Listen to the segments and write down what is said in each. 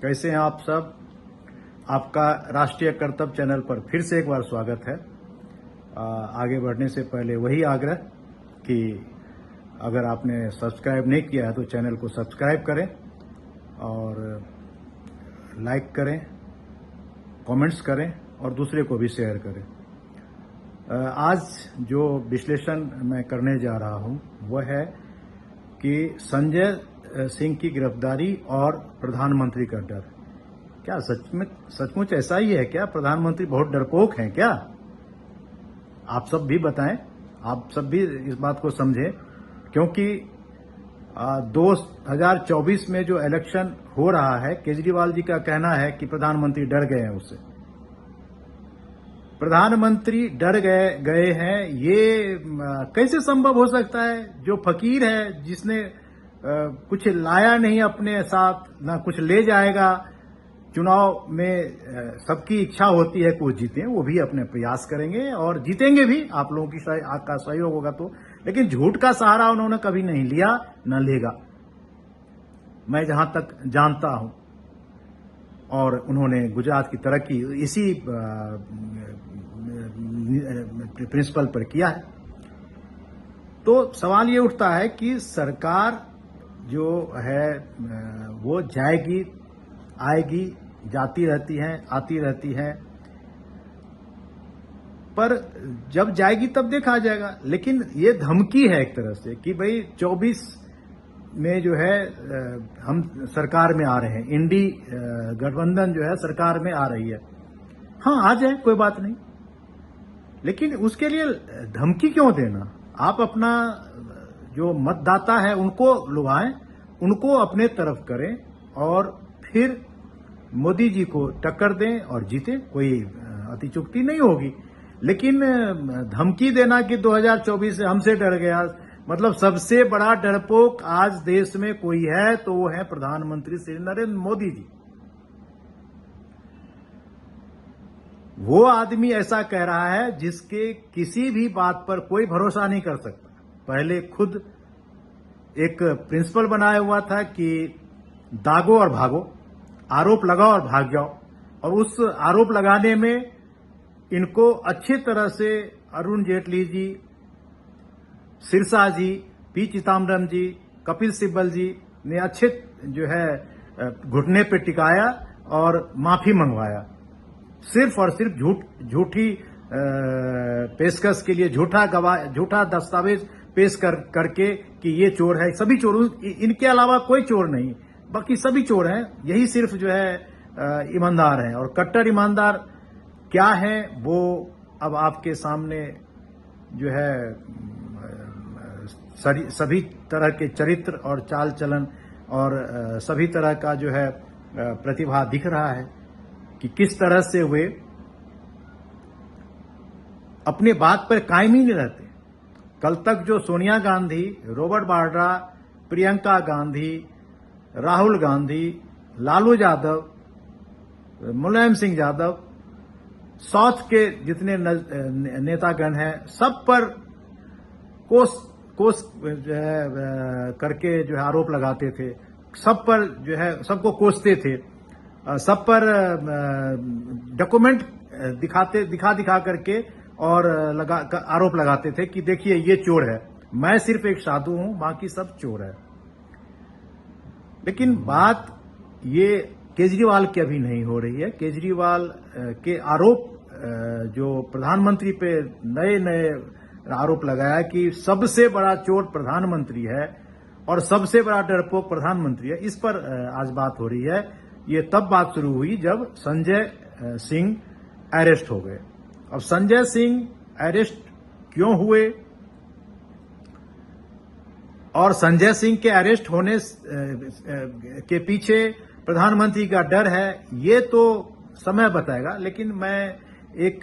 कैसे हैं आप सब। आपका राष्ट्रीय कर्तव्य चैनल पर फिर से एक बार स्वागत है। आगे बढ़ने से पहले वही आग्रह कि अगर आपने सब्सक्राइब नहीं किया है तो चैनल को सब्सक्राइब करें और लाइक करें, कमेंट्स करें और दूसरे को भी शेयर करें। आज जो विश्लेषण मैं करने जा रहा हूं वह है कि संजय सिंह की गिरफ्तारी और प्रधानमंत्री का डर। क्या सचमुच ऐसा ही है क्या? प्रधानमंत्री बहुत डरपोक हैं क्या? आप सब भी बताएं, आप सब भी इस बात को समझें, क्योंकि 2024 में जो इलेक्शन हो रहा है, केजरीवाल जी का कहना है कि प्रधानमंत्री डर गए हैं उससे। प्रधानमंत्री डर गए हैं, ये कैसे संभव हो सकता है? जो फकीर है, जिसने कुछ लाया नहीं अपने साथ, ना कुछ ले जाएगा। चुनाव में सबकी इच्छा होती है कि वो जीतें, वो भी अपने प्रयास करेंगे और जीतेंगे भी, आप लोगों की का सहयोग होगा तो। लेकिन झूठ का सहारा उन्होंने कभी नहीं लिया, न लेगा, मैं जहां तक जानता हूं। और उन्होंने गुजरात की तरक्की इसी प्रिंसिपल पर किया है। तो सवाल ये उठता है कि सरकार जो है वो जाएगी, आएगी, जाती रहती है, आती रहती है, पर जब जाएगी तब देखा जाएगा। लेकिन ये धमकी है एक तरह से कि भाई 24 में जो है हम सरकार में आ रहे हैं, इंडी गठबंधन जो है सरकार में आ रही है। हाँ, आ जाए, कोई बात नहीं, लेकिन उसके लिए धमकी क्यों देना? आप अपना जो मतदाता है उनको लुभाएं, उनको अपने तरफ करें और फिर मोदी जी को टक्कर दें और जीते। कोई अतिचुक्ति नहीं होगी। लेकिन धमकी देना कि 2024 से हमसे डर गया, मतलब सबसे बड़ा डरपोक आज देश में कोई है तो वो है प्रधानमंत्री श्री नरेंद्र मोदी जी। वो आदमी ऐसा कह रहा है जिसके किसी भी बात पर कोई भरोसा नहीं कर सकता। पहले खुद एक प्रिंसिपल बनाया हुआ था कि दागो और भागो, आरोप लगाओ और भाग जाओ, और उस आरोप लगाने में इनको अच्छी तरह से अरुण जेटली जी, सिरसा जी, पी चिदम्बरम जी, कपिल सिब्बल जी ने अच्छे जो है घुटने पे टिकाया और माफी मंगवाया। सिर्फ और सिर्फ झूठी पेशकश के लिए झूठा दस्तावेज पेश करके कि ये चोर है। सभी चोर, इनके अलावा कोई चोर नहीं, बाकी सभी चोर हैं। यही सिर्फ जो है ईमानदार हैं, और कट्टर ईमानदार क्या है वो अब आपके सामने जो है सभी तरह के चरित्र और चाल चलन और सभी तरह का जो है प्रतिभा दिख रहा है कि किस तरह से वे अपने बात पर कायम ही नहीं रहते। कल तक जो सोनिया गांधी, रॉबर्ट वाड्रा, प्रियंका गांधी, राहुल गांधी, लालू यादव, मुलायम सिंह यादव, साउथ के जितने नेतागण हैं, सब पर कोस करके जो है आरोप लगाते थे, सब पर जो है सबको कोसते थे, सब पर डॉक्यूमेंट दिखा करके और आरोप लगाते थे कि देखिए ये चोर है, मैं सिर्फ एक साधु हूं, बाकी सब चोर है। लेकिन बात ये केजरीवाल की अभी नहीं हो रही है। केजरीवाल के आरोप जो प्रधानमंत्री पे नए आरोप लगाया कि सबसे बड़ा चोर प्रधानमंत्री है और सबसे बड़ा डरपोक प्रधानमंत्री है, इस पर आज बात हो रही है। ये तब बात शुरू हुई जब संजय सिंह अरेस्ट हो गए। अब संजय सिंह अरेस्ट क्यों हुए और संजय सिंह के अरेस्ट होने के पीछे प्रधानमंत्री का डर है, ये तो समय बताएगा। लेकिन मैं एक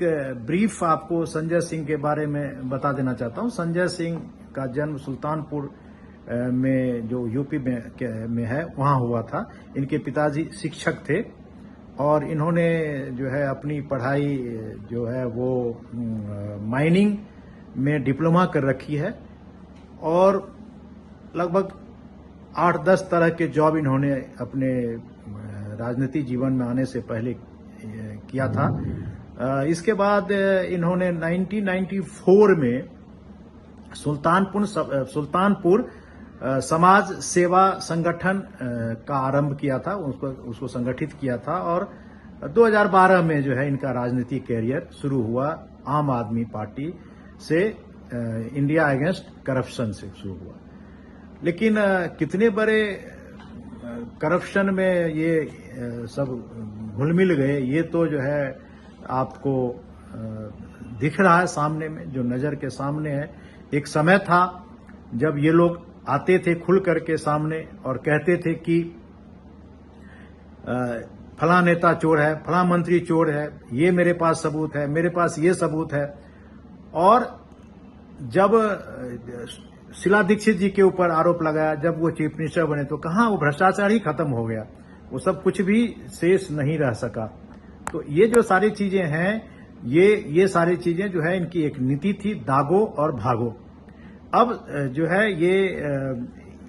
ब्रीफ आपको संजय सिंह के बारे में बता देना चाहता हूं। संजय सिंह का जन्म सुल्तानपुर में जो यूपी में है वहां हुआ था। इनके पिताजी शिक्षक थे और इन्होंने जो है अपनी पढ़ाई जो है वो माइनिंग में डिप्लोमा कर रखी है और लगभग 8-10 तरह के जॉब इन्होंने अपने राजनीति जीवन में आने से पहले किया था। इसके बाद इन्होंने 1994 में सुल्तानपुर समाज सेवा संगठन का आरंभ किया था, उसको संगठित किया था, और 2012 में जो है इनका राजनीतिक कैरियर शुरू हुआ। आम आदमी पार्टी से इंडिया अगेंस्ट करप्शन से शुरू हुआ। लेकिन कितने बड़े करप्शन में ये सब घुल मिल गए, ये तो जो है आपको दिख रहा है सामने में, जो नजर के सामने है। एक समय था जब ये लोग आते थे खुल करके सामने और कहते थे कि फला नेता चोर है, फला मंत्री चोर है, ये मेरे पास सबूत है, मेरे पास ये सबूत है। और जब शीला दीक्षित जी के ऊपर आरोप लगाया, जब वो चीफ मिनिस्टर बने, तो कहां वो भ्रष्टाचार ही खत्म हो गया, वो सब कुछ भी शेष नहीं रह सका। तो ये जो सारी चीजें हैं, ये सारी चीजें जो है इनकी एक नीति थी, दागो और भागो। अब जो है ये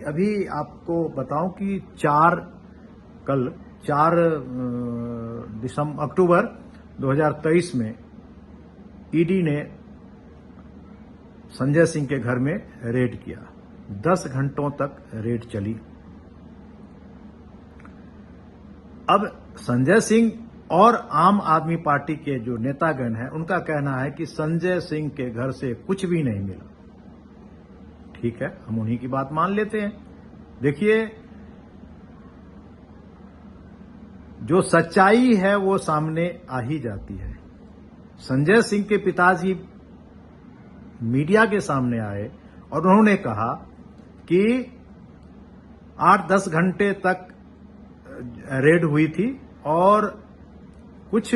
अभी आपको बताऊं कि 4 अक्टूबर 2023 में ईडी ने संजय सिंह के घर में रेड किया। 10 घंटों तक रेड चली। अब संजय सिंह और आम आदमी पार्टी के जो नेतागण हैं, उनका कहना है कि संजय सिंह के घर से कुछ भी नहीं मिला। ठीक है, हम उन्हीं की बात मान लेते हैं। देखिए, जो सच्चाई है वो सामने आ ही जाती है। संजय सिंह के पिताजी मीडिया के सामने आए और उन्होंने कहा कि 8-10 घंटे तक रेड हुई थी, और कुछ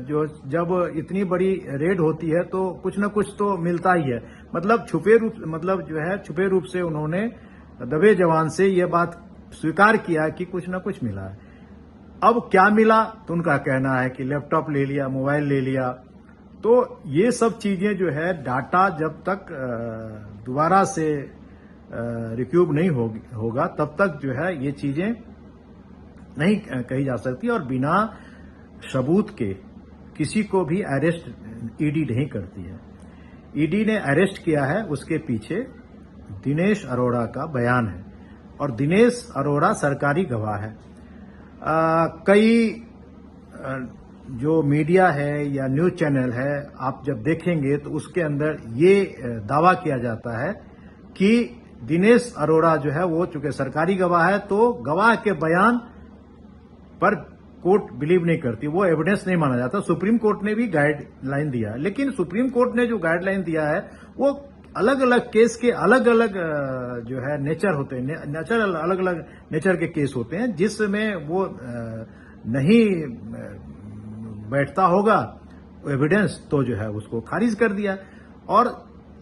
जो जब इतनी बड़ी रेड होती है तो कुछ न कुछ तो मिलता ही है। मतलब छुपे रूप से उन्होंने दबे जवान से यह बात स्वीकार किया कि कुछ न कुछ मिला है। अब क्या मिला, तो उनका कहना है कि लैपटॉप ले लिया, मोबाइल ले लिया। तो ये सब चीजें जो है, डाटा जब तक दोबारा से रिक्यूब नहीं होगा तब तक जो है ये चीजें नहीं कही जा सकती, और बिना सबूत के किसी को भी अरेस्ट ईडी नहीं करती है। ईडी ने अरेस्ट किया है, उसके पीछे दिनेश अरोड़ा का बयान है, और दिनेश अरोड़ा सरकारी गवाह है। कई जो मीडिया है या न्यूज चैनल है, आप जब देखेंगे तो उसके अंदर ये दावा किया जाता है कि दिनेश अरोड़ा जो है वो चूंकि सरकारी गवाह है, तो गवाह के बयान पर कोर्ट बिलीव नहीं करती, वो एविडेंस नहीं माना जाता। सुप्रीम कोर्ट ने भी गाइडलाइन दिया, लेकिन सुप्रीम कोर्ट ने जो गाइडलाइन दिया है वो अलग अलग केस के अलग अलग जो है नेचर होते हैं, अलग अलग नेचर के केस होते हैं, जिसमें वो नहीं बैठता होगा एविडेंस, तो जो है उसको खारिज कर दिया। और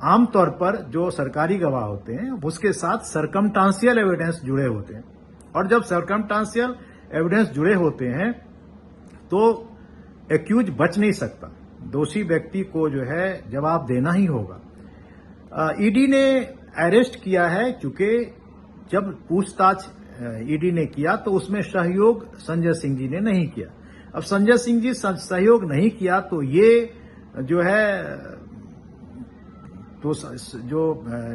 आमतौर पर जो सरकारी गवाह होते हैं उसके साथ सरकमस्टांशियल एविडेंस जुड़े होते हैं, और जब सरकमस्टांशियल एविडेंस जुड़े होते हैं तो एक्यूज बच नहीं सकता, दोषी व्यक्ति को जो है जवाब देना ही होगा। ईडी ने अरेस्ट किया है, क्योंकि जब पूछताछ ईडी ने किया तो उसमें सहयोग संजय सिंह जी ने नहीं किया। अब संजय सिंह जी सहयोग नहीं किया तो ये जो है, तो जो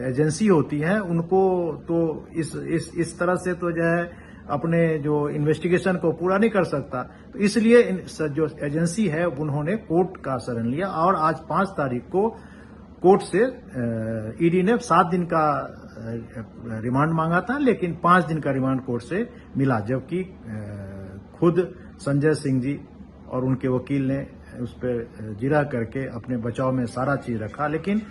एजेंसी होती है उनको तो इस तरह से तो जो है अपने जो इन्वेस्टिगेशन को पूरा नहीं कर सकता। तो इसलिए जो एजेंसी है उन्होंने कोर्ट का शरण लिया, और आज 5 तारीख को कोर्ट से ईडी ने 7 दिन का रिमांड मांगा था, लेकिन 5 दिन का रिमांड कोर्ट से मिला, जबकि खुद संजय सिंह जी और उनके वकील ने उस पर जिरा करके अपने बचाव में सारा चीज रखा। लेकिन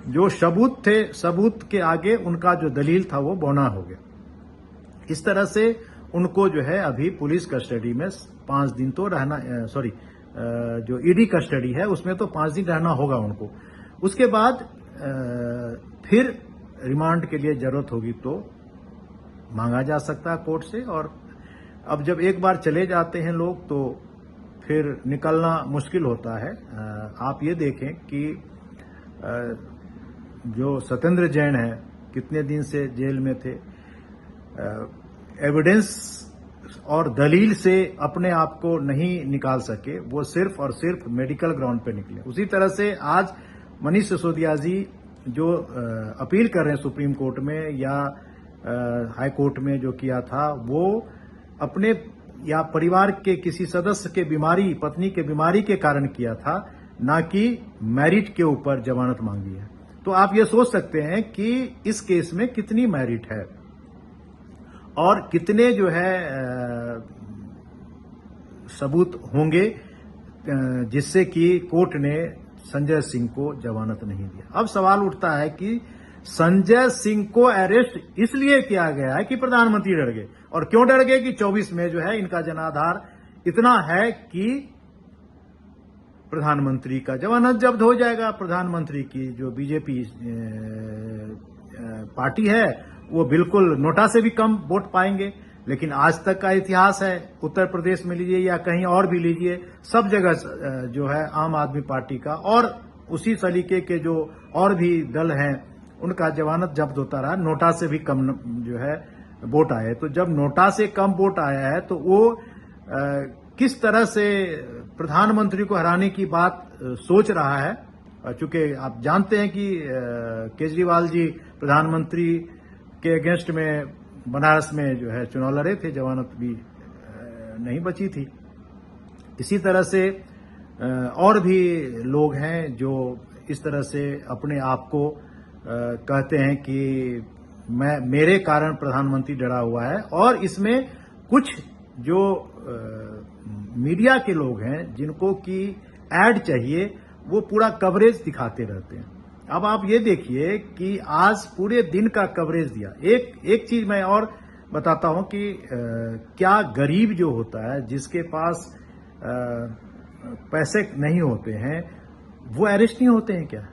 जो सबूत थे, सबूत के आगे उनका जो दलील था वो बौना हो गया। इस तरह से उनको जो है अभी पुलिस कस्टडी में 5 दिन तो रहना, जो ईडी कस्टडी है उसमें तो 5 दिन रहना होगा उनको। उसके बाद फिर रिमांड के लिए जरूरत होगी तो मांगा जा सकता है कोर्ट से। और अब जब एक बार चले जाते हैं लोग तो फिर निकलना मुश्किल होता है। आप ये देखें कि जो सत्येंद्र जैन है कितने दिन से जेल में थे, एविडेंस और दलील से अपने आप को नहीं निकाल सके, वो सिर्फ और सिर्फ मेडिकल ग्राउंड पे निकले। उसी तरह से आज मनीष सिसोदिया जी जो अपील कर रहे हैं सुप्रीम कोर्ट में या हाई कोर्ट में जो किया था, वो अपने या परिवार के किसी सदस्य के बीमारी, पत्नी के बीमारी के कारण किया था, ना कि मेरिट के ऊपर जमानत मांगी है। तो आप ये सोच सकते हैं कि इस केस में कितनी मेरिट है और कितने जो है सबूत होंगे जिससे कि कोर्ट ने संजय सिंह को जमानत नहीं दिया। अब सवाल उठता है कि संजय सिंह को अरेस्ट इसलिए किया गया है कि प्रधानमंत्री डर गए। और क्यों डर गए कि 24 में जो है इनका जनाधार इतना है कि प्रधानमंत्री का जमानत जब्त हो जाएगा। प्रधानमंत्री की जो बीजेपी पार्टी है वो बिल्कुल नोटा से भी कम वोट पाएंगे। लेकिन आज तक का इतिहास है, उत्तर प्रदेश में लीजिए या कहीं और भी लीजिए, सब जगह जो है आम आदमी पार्टी का और उसी सलीके के जो और भी दल हैं उनका जमानत जब्त होता रहा। नोटा से भी कम जो है वोट आए। तो जब नोटा से कम वोट आया है तो वो किस तरह से प्रधानमंत्री को हराने की बात सोच रहा है। चूंकि आप जानते हैं कि केजरीवाल जी प्रधानमंत्री के अगेंस्ट में बनारस में जो है चुनाव लड़े थे, जमानत भी नहीं बची थी। इसी तरह से और भी लोग हैं जो इस तरह से अपने आप को कहते हैं कि मेरे कारण प्रधानमंत्री डरा हुआ है। और इसमें कुछ जो मीडिया के लोग हैं जिनको कि ऐड चाहिए, वो पूरा कवरेज दिखाते रहते हैं। अब आप ये देखिए कि आज पूरे दिन का कवरेज दिया। एक चीज मैं और बताता हूं कि क्या गरीब जो होता है, जिसके पास पैसे नहीं होते हैं, वो अरेस्ट नहीं होते हैं क्या?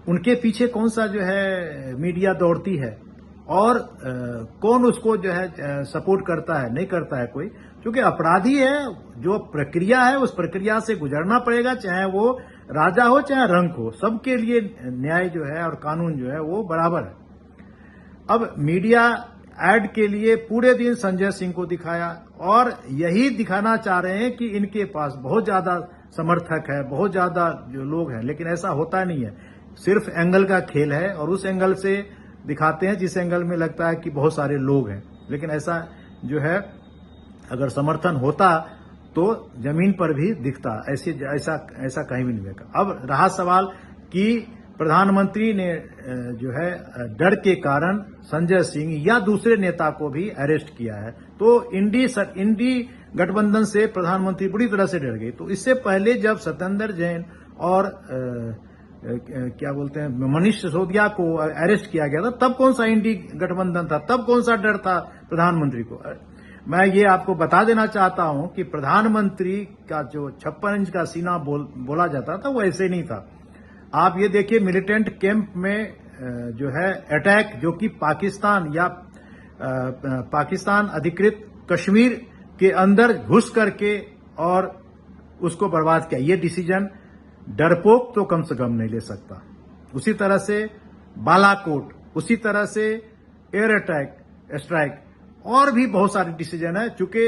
उनके पीछे कौन सा जो है मीडिया दौड़ती है और कौन उसको जो है सपोर्ट करता है? नहीं करता है कोई। क्योंकि अपराधी है, जो प्रक्रिया है उस प्रक्रिया से गुजरना पड़ेगा, चाहे वो राजा हो चाहे रंक हो, सबके लिए न्याय जो है और कानून जो है वो बराबर है। अब मीडिया ऐड के लिए पूरे दिन संजय सिंह को दिखाया और यही दिखाना चाह रहे हैं कि इनके पास बहुत ज्यादा समर्थक है, बहुत ज्यादा जो लोग हैं। लेकिन ऐसा होता नहीं है, सिर्फ एंगल का खेल है और उस एंगल से दिखाते हैं जिस एंगल में लगता है कि बहुत सारे लोग हैं। लेकिन ऐसा जो है अगर समर्थन होता तो जमीन पर भी दिखता, ऐसा कहीं भी नहीं देखा। अब रहा सवाल कि प्रधानमंत्री ने जो है डर के कारण संजय सिंह या दूसरे नेता को भी अरेस्ट किया है। तो इंडी गठबंधन से प्रधानमंत्री बुरी तरह से डर गई। तो इससे पहले जब सत्येंद्र जैन और क्या बोलते हैं मनीष सिसोदिया को अरेस्ट किया गया था, तब कौन सा इंडी गठबंधन था? तब कौन सा डर था प्रधानमंत्री को? मैं ये आपको बता देना चाहता हूं कि प्रधानमंत्री का जो 56 इंच का सीना बोला जाता था वो ऐसे नहीं था। आप ये देखिए मिलिटेंट कैंप में जो है अटैक, जो कि पाकिस्तान या पाकिस्तान अधिकृत कश्मीर के अंदर घुस करके और उसको बर्बाद किया, ये डिसीजन डरपोक तो कम से कम नहीं ले सकता। उसी तरह से बालाकोट, उसी तरह से एयर अटैक स्ट्राइक और भी बहुत सारे डिसीजन है। चूंकि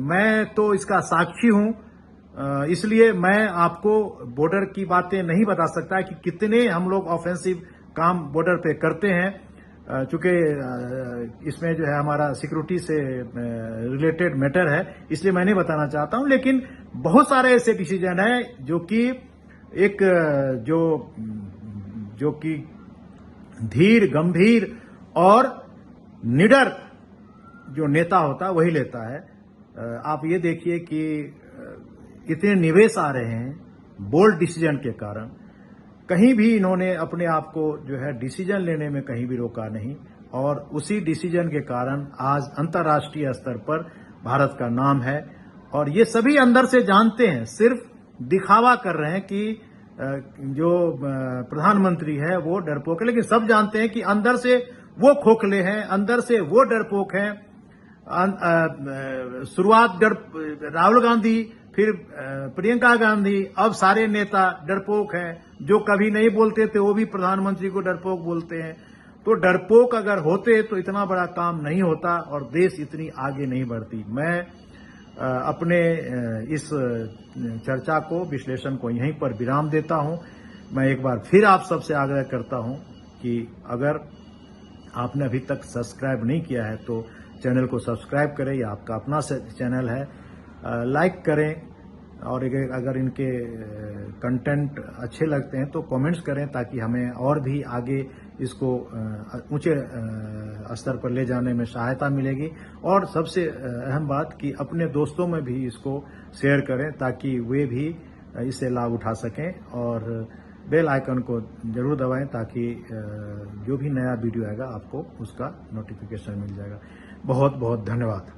मैं तो इसका साक्षी हूं, इसलिए मैं आपको बॉर्डर की बातें नहीं बता सकता कि कितने हम लोग ऑफेंसिव काम बॉर्डर पे करते हैं, चूंकि इसमें जो है हमारा सिक्योरिटी से रिलेटेड मैटर है, इसलिए मैं नहीं बताना चाहता हूं। लेकिन बहुत सारे ऐसे डिसीजन है जो कि एक जो कि धीर, गंभीर और निडर जो नेता होता है वही लेता है। आप ये देखिए कि इतने निवेश आ रहे हैं बोल्ड डिसीजन के कारण, कहीं भी इन्होंने अपने आप को जो है डिसीजन लेने में कहीं भी रोका नहीं। और उसी डिसीजन के कारण आज अंतर्राष्ट्रीय स्तर पर भारत का नाम है। और ये सभी अंदर से जानते हैं, सिर्फ दिखावा कर रहे हैं कि जो प्रधानमंत्री है वो डरपोक है, लेकिन सब जानते हैं कि अंदर से वो खोखले हैं, अंदर से वो डरपोक हैं। शुरुआत राहुल गांधी, फिर प्रियंका गांधी, अब सारे नेता डरपोक हैं। जो कभी नहीं बोलते थे वो भी प्रधानमंत्री को डरपोक बोलते हैं। तो डरपोक अगर होते तो इतना बड़ा काम नहीं होता और देश इतनी आगे नहीं बढ़ती। मैं अपने इस चर्चा को, विश्लेषण को यहीं पर विराम देता हूं। मैं एक बार फिर आप सबसे आग्रह करता हूं कि अगर आपने अभी तक सब्सक्राइब नहीं किया है तो चैनल को सब्सक्राइब करें, यह आपका अपना चैनल है। लाइक करें और अगर इनके कंटेंट अच्छे लगते हैं तो कमेंट्स करें, ताकि हमें और भी आगे इसको ऊंचे स्तर पर ले जाने में सहायता मिलेगी। और सबसे अहम बात कि अपने दोस्तों में भी इसको शेयर करें, ताकि वे भी इससे लाभ उठा सकें। और बेल आइकन को जरूर दबाएं, ताकि जो भी नया वीडियो आएगा आपको उसका नोटिफिकेशन मिल जाएगा। बहुत बहुत धन्यवाद।